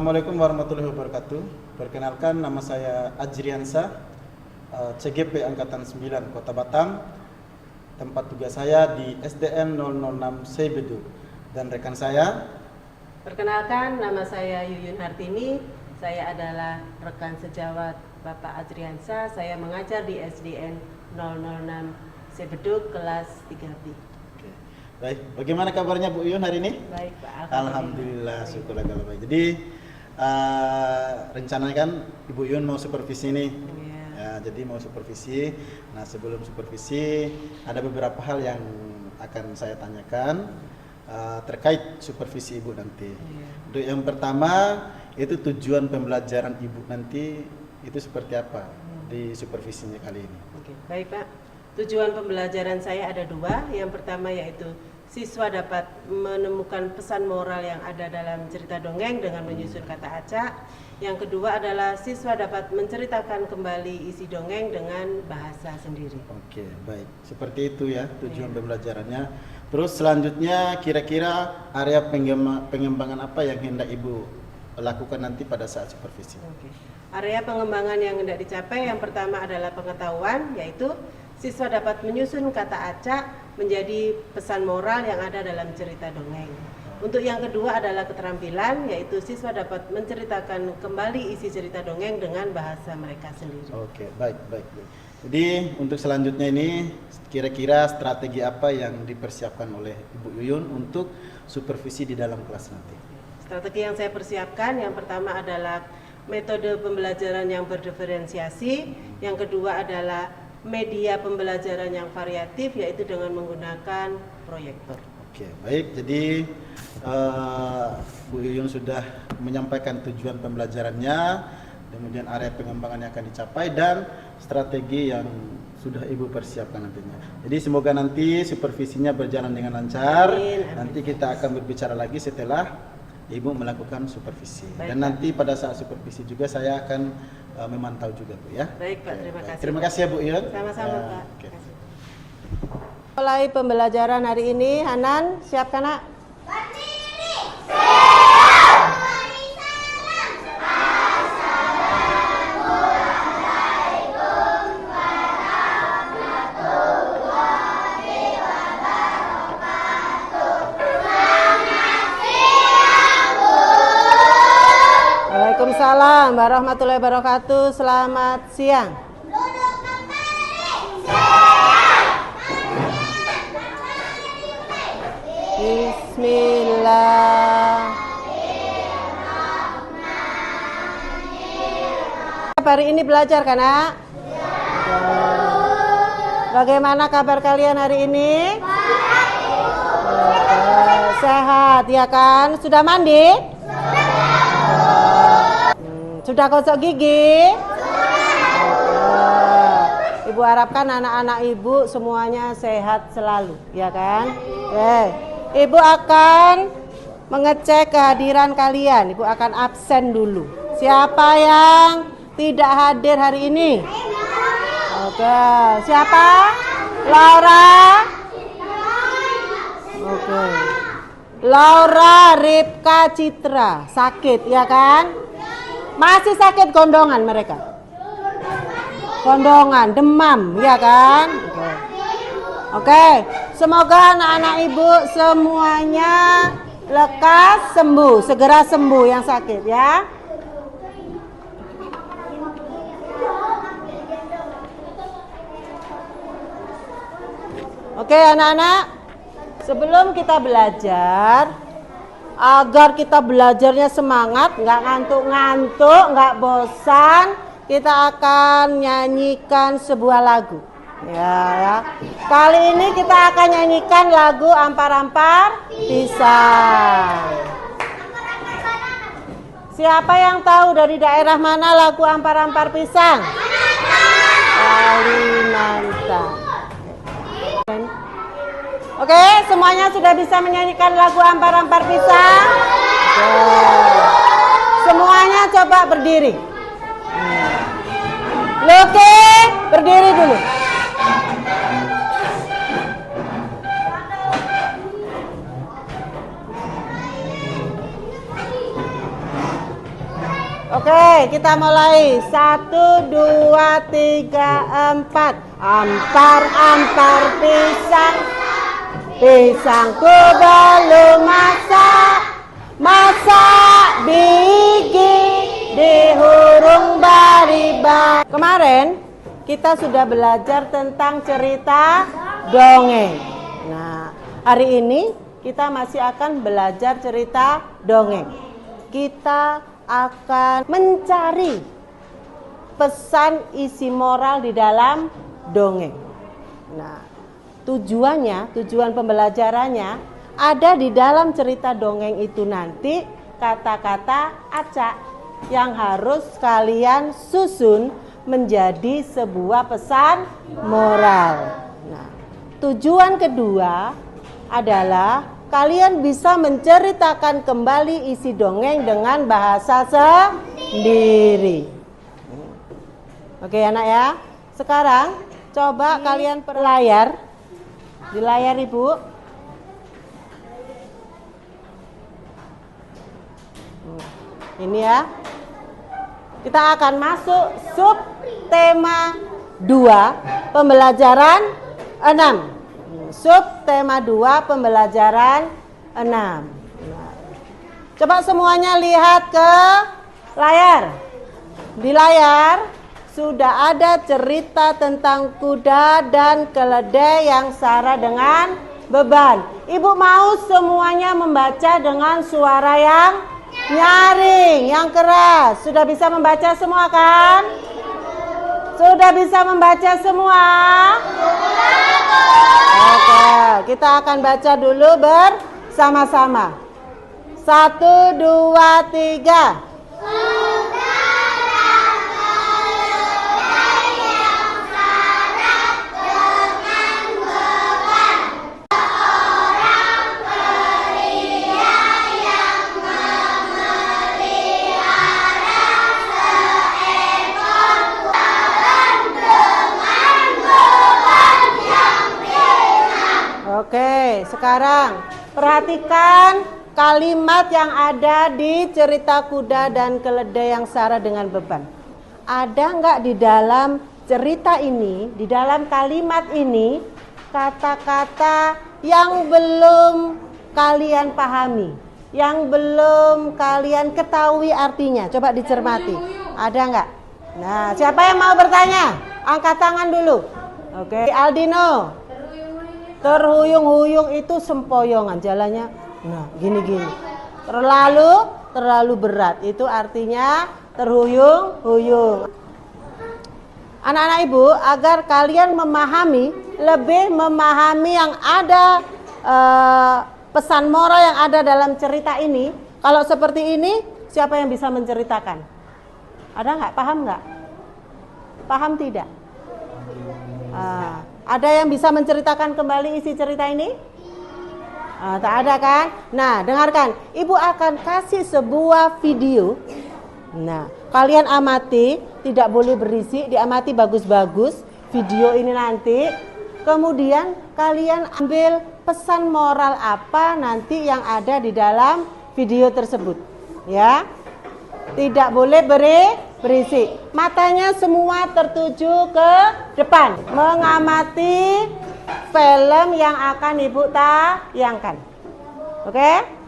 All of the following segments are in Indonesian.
Assalamualaikum warahmatullahi wabarakatuh. Perkenalkan, nama saya Ajriansa, CGP Angkatan 9 Kota Batam. Tempat tugas saya di SDN 006 Sebedu. Dan rekan saya. Perkenalkan, nama saya Yuyun Hartini. Saya adalah rekan sejawat Bapak Ajriansa. Saya mengajar di SDN 006 Sebedu kelas 3B. Baik, bagaimana kabarnya Bu Yun hari ini? Baik, Pak. Alhamdulillah, syukurlah kalau baik. Jadi rencananya kan Ibu Yun mau supervisi nih. Ya, jadi mau supervisi. Nah, sebelum supervisi ada beberapa hal yang akan saya tanyakan terkait supervisi Ibu nanti. Untuk yang pertama, itu tujuan pembelajaran Ibu nanti itu seperti apa di supervisinya kali ini? Oke, baik Pak. Tujuan pembelajaran saya ada dua. Yang pertama yaitu siswa dapat menemukan pesan moral yang ada dalam cerita dongeng dengan menyusun kata acak. Yang kedua adalah siswa dapat menceritakan kembali isi dongeng dengan bahasa sendiri. Oke, baik. Seperti itu ya tujuan pembelajarannya. Terus selanjutnya kira-kira area pengembangan apa yang hendak Ibu lakukan nanti pada saat supervisi? Oke. Area pengembangan yang hendak dicapai yang pertama adalah pengetahuan, yaitu siswa dapat menyusun kata acak menjadi pesan moral yang ada dalam cerita dongeng. Untuk yang kedua adalah keterampilan, yaitu siswa dapat menceritakan kembali isi cerita dongeng dengan bahasa mereka sendiri. Oke, baik. Jadi untuk selanjutnya ini kira-kira strategi apa yang dipersiapkan oleh Ibu Yuyun untuk supervisi di dalam kelas nanti? Strategi yang saya persiapkan yang pertama adalah metode pembelajaran yang berdiferensiasi, yang kedua adalah media pembelajaran yang variatif, yaitu dengan menggunakan proyektor. Oke, baik. Jadi Bu Yuyun sudah menyampaikan tujuan pembelajarannya, kemudian area pengembangan yang akan dicapai dan strategi yang sudah Ibu persiapkan nantinya. Jadi semoga nanti supervisinya berjalan dengan lancar. Amin. Nanti kita akan berbicara lagi setelah Ibu melakukan supervisi. Baik, dan nanti pada saat supervisi juga saya akan memantau juga Bu ya. Baik Pak, terima kasih. Terima kasih ya Bu Yun. Sama-sama Pak. Okay. Mulai pembelajaran hari ini, Hanan, siap kan nak? Berdiri. Waalaikumsalam warahmatullahi wabarakatuh. Selamat siang. Bismillah. Hari ini belajar kan, Nak? Bagaimana kabar kalian hari ini? Sehat ya kan? Sudah mandi? Sudah gosok gigi? Ibu harapkan anak-anak Ibu semuanya sehat selalu, ya kan? Ibu akan mengecek kehadiran kalian. Ibu akan absen dulu. Siapa yang tidak hadir hari ini? Oke, siapa? Laura? Oke. Laura Ripka Citra, sakit ya kan? Masih sakit gondongan mereka. Gondongan, demam, ya kan? Oke. Semoga anak-anak Ibu semuanya lekas sembuh, segera sembuh yang sakit ya. Oke anak-anak, sebelum kita belajar, agar kita belajarnya semangat, nggak ngantuk-ngantuk, nggak bosan, kita akan nyanyikan sebuah lagu. Ya. Kali ini kita akan nyanyikan lagu Ampar-Ampar Pisang. Siapa yang tahu dari daerah mana lagu Ampar-Ampar Pisang? Kalimantan. Oke, semuanya sudah bisa menyanyikan lagu Ampar-Ampar Pisang? Semuanya coba berdiri. Oke, berdiri dulu. kita mulai. 1, 2, 3, 4. Ampar pisang. Pisangku belum masak gigi di hurung bariban. Kemarin kita sudah belajar tentang cerita dongeng. Nah, hari ini kita masih akan belajar cerita dongeng. Kita akan mencari pesan isi moral di dalam dongeng. Nah, tujuan pembelajarannya ada di dalam cerita dongeng itu nanti kata-kata acak yang harus kalian susun menjadi sebuah pesan moral. Nah, tujuan kedua adalah kalian bisa menceritakan kembali isi dongeng dengan bahasa sendiri. Oke anak ya, sekarang coba kalian layar. Di layar Ibu. Ini ya. Kita akan masuk sub tema 2 pembelajaran 6. Sub tema 2 pembelajaran 6. Coba semuanya lihat ke layar. Di layar sudah ada cerita tentang kuda dan keledai yang sara dengan beban. Ibu mau semuanya membaca dengan suara yang nyaring, yang keras. Sudah bisa membaca semua kan? Sudah bisa membaca semua? Oke, kita akan baca dulu bersama-sama. 1, 2, 3. Oke, sekarang perhatikan kalimat yang ada di cerita kuda dan keledai yang sara dengan beban. Ada nggak di dalam cerita ini, di dalam kalimat ini, kata-kata yang belum kalian pahami, yang belum kalian ketahui artinya? Coba dicermati. Ada nggak? Nah, siapa yang mau bertanya? Angkat tangan dulu. Oke, Aldino. Terhuyung-huyung itu sempoyongan jalannya. Nah, gini-gini. Terlalu berat. Itu artinya terhuyung-huyung. Anak-anak Ibu, agar kalian lebih memahami yang ada pesan moral yang ada dalam cerita ini. Kalau seperti ini, siapa yang bisa menceritakan? Ada nggak? Paham nggak? Paham tidak? Ada yang bisa menceritakan kembali isi cerita ini? Tak ada kan? Nah, dengarkan. Ibu akan kasih sebuah video. Nah, kalian amati, tidak boleh berisik, diamati bagus-bagus video ini nanti. Kemudian kalian ambil pesan moral apa nanti yang ada di dalam video tersebut. Ya. Tidak boleh berisik. Matanya semua tertuju ke depan, mengamati film yang akan Ibu tayangkan. Oke?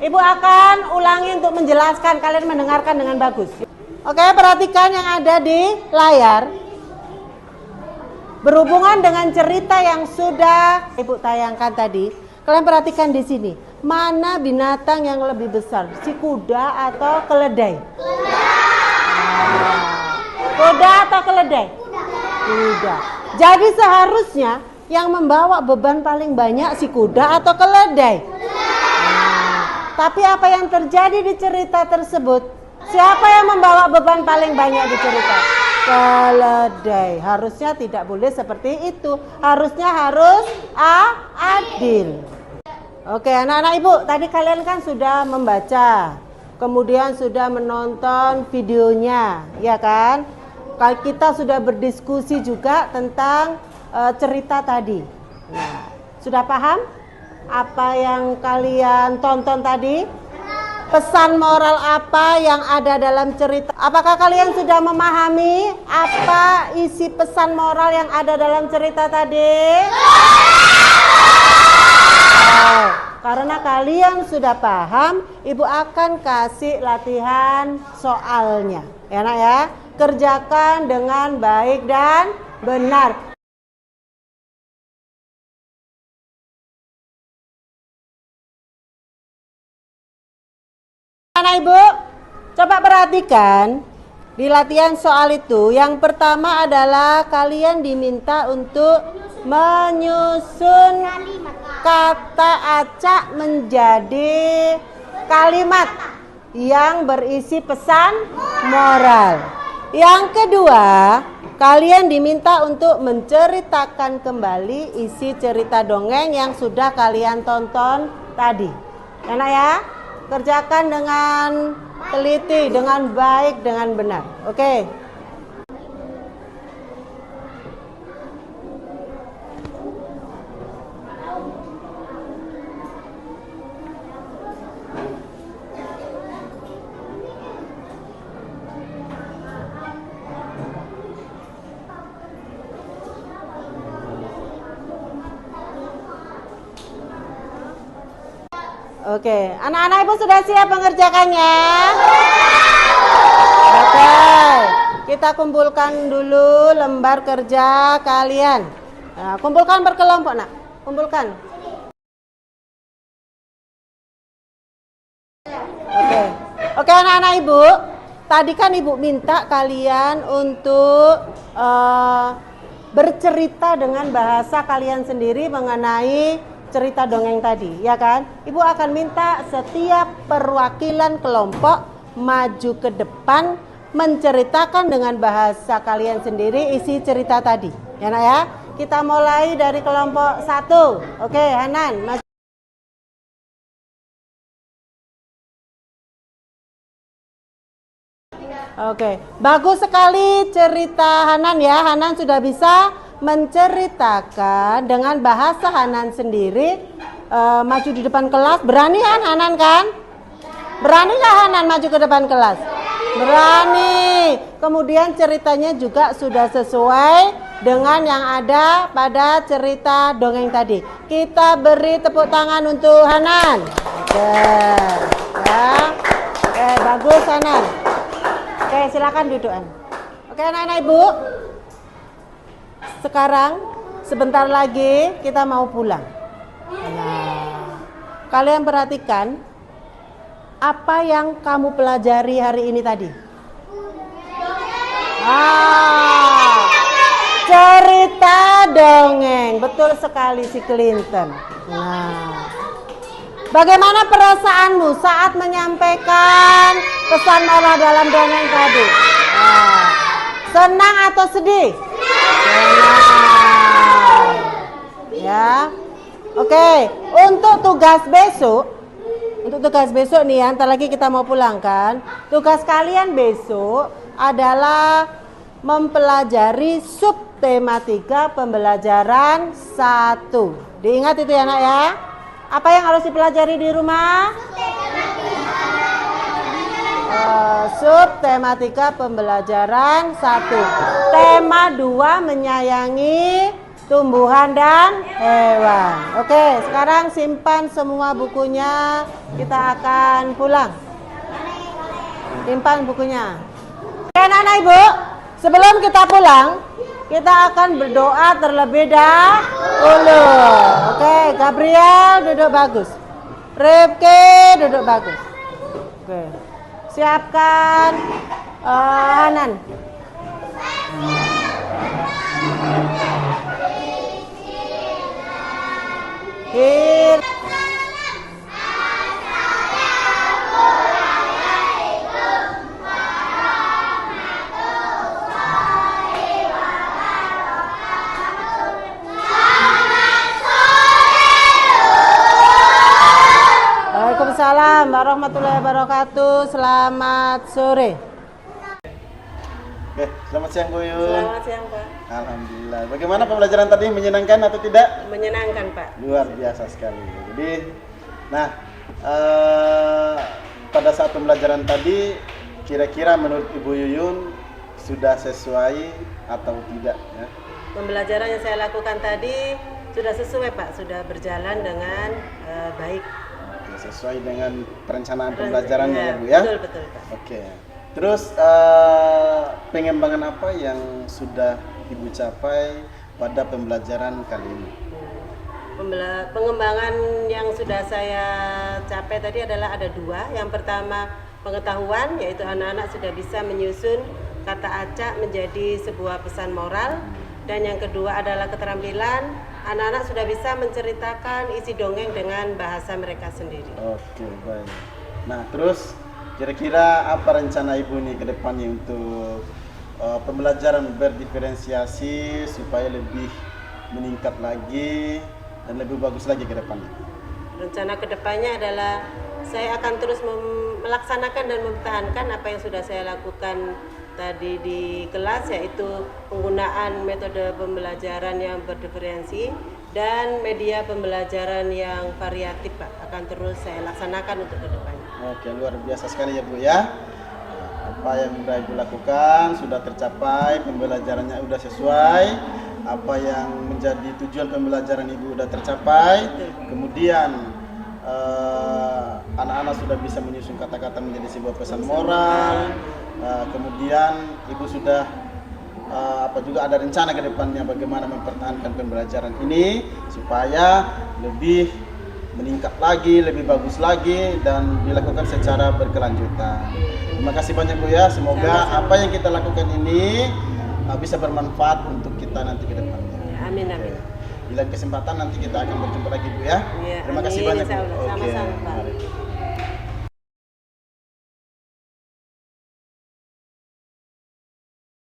Ibu akan ulangi untuk menjelaskan, kalian mendengarkan dengan bagus. Oke, perhatikan yang ada di layar. Berhubungan dengan cerita yang sudah Ibu tayangkan tadi, kalian perhatikan di sini. Mana binatang yang lebih besar, si kuda atau keledai? Kuda atau keledai? Kuda. Jadi seharusnya yang membawa beban paling banyak si kuda atau keledai? Tapi apa yang terjadi di cerita tersebut? Siapa yang membawa beban paling banyak di cerita? Keledai. Harusnya tidak boleh seperti itu. Harusnya harus adil. Oke, anak-anak Ibu, tadi kalian kan sudah membaca, kemudian sudah menonton videonya, ya kan? Kita sudah berdiskusi juga tentang cerita tadi. Nah, sudah paham apa yang kalian tonton tadi? Pesan moral apa yang ada dalam cerita? Apakah kalian sudah memahami apa isi pesan moral yang ada dalam cerita tadi? Karena kalian sudah paham, Ibu akan kasih latihan soalnya. Ya nak ya, kerjakan dengan baik dan benar. Anak Ibu, coba perhatikan di latihan soal itu. Yang pertama adalah kalian diminta untuk menyusun kata acak menjadi kalimat yang berisi pesan moral. Yang kedua, kalian diminta untuk menceritakan kembali isi cerita dongeng yang sudah kalian tonton tadi. Enak ya? Kerjakan dengan teliti, dengan baik, dengan benar. Oke. Oke, anak-anak Ibu sudah siap mengerjakannya? Oke, kita kumpulkan dulu lembar kerja kalian. Nah, kumpulkan berkelompok nak, kumpulkan. Oke, anak-anak Ibu, tadi kan Ibu minta kalian untuk bercerita dengan bahasa kalian sendiri mengenai cerita dongeng tadi, ya kan? Ibu akan minta setiap perwakilan kelompok maju ke depan menceritakan dengan bahasa kalian sendiri isi cerita tadi. Ya nak ya? Kita mulai dari kelompok 1. Oke, Hanan, maju. Oke, bagus sekali cerita Hanan ya. Hanan sudah bisa menceritakan dengan bahasa Hanan sendiri, maju di depan kelas. Berani kan Hanan kan? Berani nggak Hanan maju ke depan kelas? Berani. Kemudian ceritanya juga sudah sesuai dengan yang ada pada cerita dongeng tadi. Kita beri tepuk tangan untuk Hanan. Oke, ya. Oke, bagus Hanan. Oke, silakan dudukan. Oke, anak-anak Ibu. Sekarang sebentar lagi kita mau pulang. Nah, kalian perhatikan apa yang kamu pelajari hari ini tadi? Cerita dongeng. Betul sekali si Clinton. Nah, bagaimana perasaanmu saat menyampaikan pesan moral dalam dongeng tadi? Senang atau sedih? Ya, oke. Untuk tugas besok nih, antar lagi kita mau pulang kan. Tugas kalian besok adalah mempelajari subtematika pembelajaran 1. Diingat itu ya nak ya. Apa yang harus dipelajari di rumah? Subtematika pembelajaran 1. Tema 2 menyayangi tumbuhan dan hewan. Oke, sekarang simpan semua bukunya. Kita akan pulang. Simpan bukunya. Oke, anak-anak Ibu, sebelum kita pulang, kita akan berdoa terlebih dahulu. Oke, Gabriel duduk bagus. Rifki duduk bagus. Oke. Siapkan Hanan. Waalaikumsalam warahmatullahi wabarakatuh. Selamat sore. Oke, selamat siang Bu Yun. Selamat siang Pak. Alhamdulillah. Bagaimana pembelajaran tadi, menyenangkan atau tidak? Menyenangkan Pak. Luar biasa sekali. Jadi, nah pada saat pembelajaran tadi, kira-kira menurut Ibu Yuyun sudah sesuai atau tidak? Ya? Pembelajaran yang saya lakukan tadi sudah sesuai Pak, sudah berjalan dengan baik. Oke, sesuai dengan perencanaan pembelajarannya ya Bu ya? Betul Pak. Oke. Terus pengembangan apa yang sudah Ibu capai pada pembelajaran kali ini? Pengembangan yang sudah saya capai tadi adalah ada dua. Yang pertama pengetahuan, yaitu anak-anak sudah bisa menyusun kata acak menjadi sebuah pesan moral. Dan yang kedua adalah keterampilan, anak-anak sudah bisa menceritakan isi dongeng dengan bahasa mereka sendiri. Oke, baik. Nah, terus kira-kira apa rencana Ibu nih ke depannya untuk pembelajaran berdiferensiasi supaya lebih meningkat lagi dan lebih bagus lagi ke depannya? Rencana kedepannya adalah saya akan terus melaksanakan dan mempertahankan apa yang sudah saya lakukan tadi di kelas, yaitu penggunaan metode pembelajaran yang berdiferensi dan media pembelajaran yang variatif Pak, akan terus saya laksanakan untuk kedepannya. Oke, luar biasa sekali ya Bu ya. Apa yang sudah Ibu lakukan sudah tercapai, pembelajarannya sudah sesuai, apa yang menjadi tujuan pembelajaran Ibu sudah tercapai. Kemudian anak-anak sudah bisa menyusun kata-kata menjadi sebuah pesan moral. Kemudian Ibu sudah juga ada rencana ke depannya bagaimana mempertahankan pembelajaran ini supaya lebih meningkat lagi, lebih bagus lagi dan dilakukan secara berkelanjutan. Terima kasih banyak Bu ya. Semoga apa yang kita lakukan ini bisa bermanfaat untuk kita nanti ke depannya. Amin amin. Bila kesempatan nanti kita akan berjumpa lagi Bu ya. Ya, Terima kasih amin, banyak Bu. insya Allah. Oke. Sama-sama Pak. Mari.